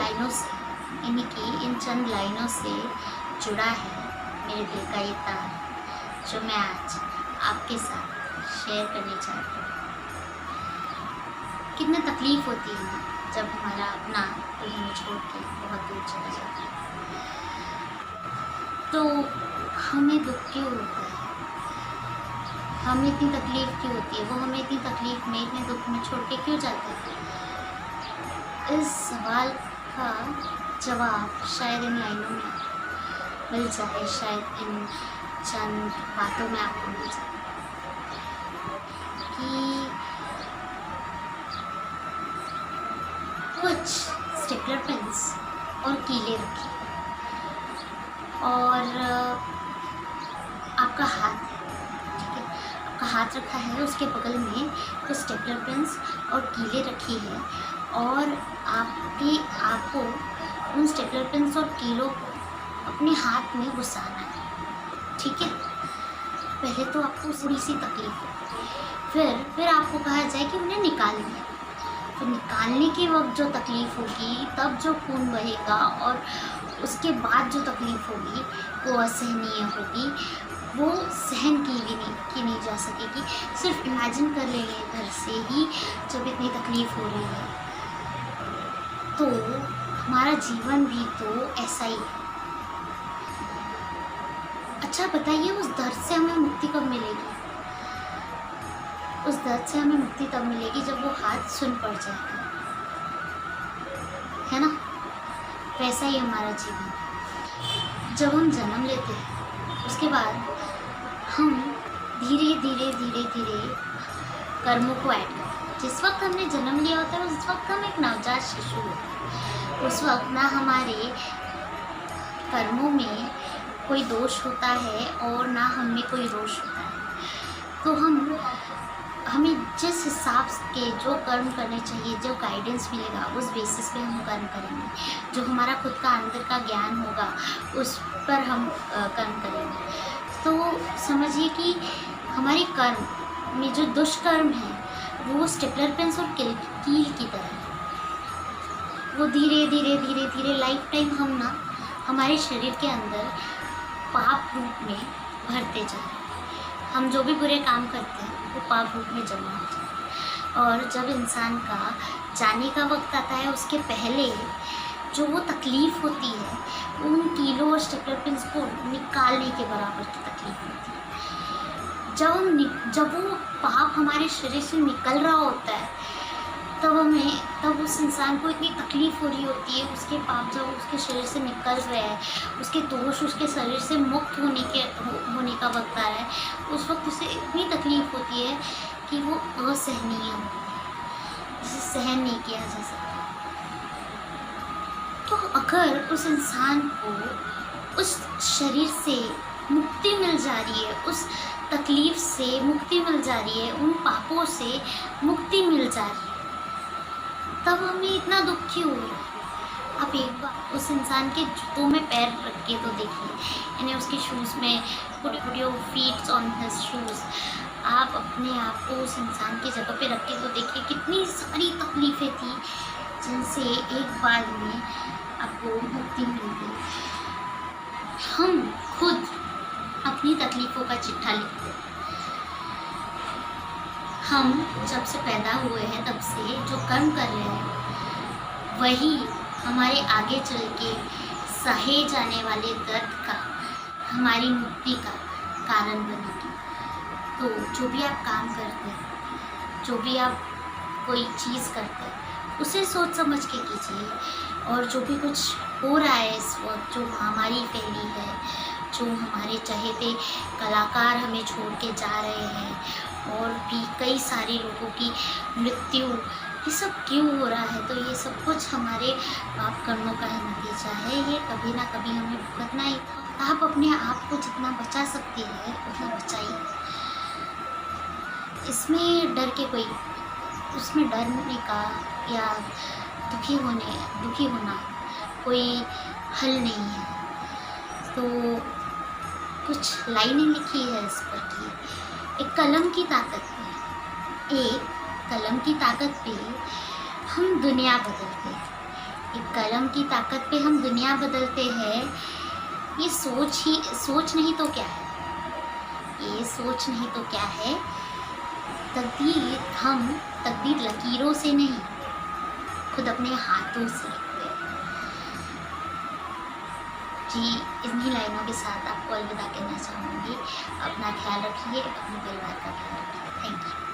लाइनों से, यानी कि इन चंद लाइनों से जुड़ा है मेरे दिल का ये तार, जो मैं आज आपके साथ शेयर करने चाहती हूँ। कितनी तकलीफ़ होती है ना जब हमारा अपना कोई हमें छोड़ के बहुत दूर चला जाता है, तो हमें दुख क्यों होता है, हमें इतनी तकलीफ़ क्यों होती है, वो हमें इतनी तकलीफ़ में, इतने दुख में छोड़ के क्यों जाता है। इस सवाल का जवाब शायद इन लाइनों में मिल जाए, शायद इन चंद बातों में आपको मिल जाए कि कुछ स्टेपलर पेन्स और कीले रखी और आपका हाथ है, ठीक है, आपका हाथ रखा है, उसके बगल में कुछ स्टेपलर पेन्स और कीले रखी है और आपको उन स्टेपलर पेन्स और कीलों को अपने हाथ में घुसाना है, ठीक है। पहले तो आपको थोड़ी सी तकलीफ है, फिर आपको कहा जाए कि उन्हें निकालिए। तो निकालने के वक्त जो तकलीफ़ होगी, तब जो खून बहेगा और उसके बाद जो तकलीफ़ होगी वो असहनीय होगी, वो सहन की नहीं जा सकेगी। सिर्फ इमेजिन कर लेंगे घर से ही जब इतनी तकलीफ़ हो रही है, तो हमारा जीवन भी तो ऐसा ही है। अच्छा बताइए, उस दर्द से हमें मुक्ति कब मिलेगी? उस दर्द से हमें मुक्ति तब मिलेगी जब वो हाथ सुन पड़ जाएगा, है ना। वैसा ही हमारा जीवन, जब हम जन्म लेते हैं उसके बाद हम धीरे धीरे धीरे धीरे कर्मों को ऐड करते हैं। जिस वक्त हमने जन्म लिया होता है उस वक्त हम एक नवजात शिशु होते हैं। उस वक्त ना हमारे कर्मों में कोई दोष होता है और ना हमें कोई रोष होता है। तो हमें जिस हिसाब के जो कर्म करने चाहिए, जो गाइडेंस मिलेगा, उस बेसिस पे हम कर्म करेंगे। जो हमारा खुद का अंदर का ज्ञान होगा उस पर हम कर्म करेंगे। तो समझिए कि हमारे कर्म में जो दुष्कर्म है वो स्टेपलर पेन्स और कील की तरह है। वो धीरे धीरे धीरे धीरे लाइफ टाइम हमारे शरीर के अंदर पाप रूप में भरते जाते हैं। हम जो भी बुरे काम करते हैं वो पाप रूप में जमा हो जाता है। और जब इंसान का जाने का वक्त आता है, उसके पहले जो वो तकलीफ़ होती है उन कीलों और स्टेपलर पिन्स को निकालने के बराबर की तकलीफ़ होती है। जब वो पाप हमारे शरीर से निकल रहा होता है तब उस इंसान को इतनी तकलीफ़ हो रही होती है। उसके पाप जब उसके शरीर से निकल रहे हैं, उसके दोष उसके शरीर से मुक्त होने का वक्त आ रहा है, उस वक्त उसे इतनी तकलीफ़ होती है कि वो असहनीय होती है, जिसे सहन नहीं किया जा सकता। तो अगर उस इंसान को उस शरीर से मुक्ति मिल जा रही है, उस तकलीफ़ से मुक्ति मिल जा रही है, उन पापों से मुक्ति मिल जा रही है, तब हमें इतना दुख क्यों हो रहा है। आप एक बार उस इंसान के जूतों में पैर रख के तो देखिए, यानी उसके शूज़ में, put your feets on his shoes. आप अपने आप को उस इंसान की जगह पे रख के तो देखिए, कितनी सारी तकलीफ़ें थी जिनसे एक बार में आपको मुक्ति मिल गई। हम खुद अपनी तकलीफ़ों का चिट्ठा लिखते हैं। हम जब से पैदा हुए हैं तब से जो कर्म कर रहे हैं वही हमारे आगे चल के सहे जाने वाले दर्द का, हमारी मुक्ति का कारण बनेगी। तो जो भी आप काम करते हैं, जो भी आप कोई चीज़ करते हैं, उसे सोच समझ के कीजिए। और जो भी कुछ हो रहा है इस वक्त, जो महामारी फैली है, जो हमारे चहेते कलाकार हमें छोड़ के जा रहे हैं और भी कई सारे लोगों की मृत्यु, ये सब क्यों हो रहा है? तो ये सब कुछ हमारे पाप कर्मों का ही नतीजा है। ये कभी ना कभी हमें भुगतना ही था। आप अपने आप को जितना बचा सकते हैं उतना बचाइए। इसमें उसमें डरने का या दुखी होना कोई हल नहीं है। तो कुछ लाइनें लिखी है इस पर कि एक कलम की ताकत पे हम दुनिया बदलते हैं। एक कलम की ताकत पे हम दुनिया बदलते हैं, ये सोच नहीं तो क्या है, ये सोच नहीं तो क्या है। तकदीर लकीरों से नहीं, खुद अपने हाथों से लिखते हैं। जी, इन्हीं लाइनों के साथ आपको अलविदा कहना चाहूँगी। अपना ख्याल रखिए, अपने परिवार का ख्याल रखिए। Thank you.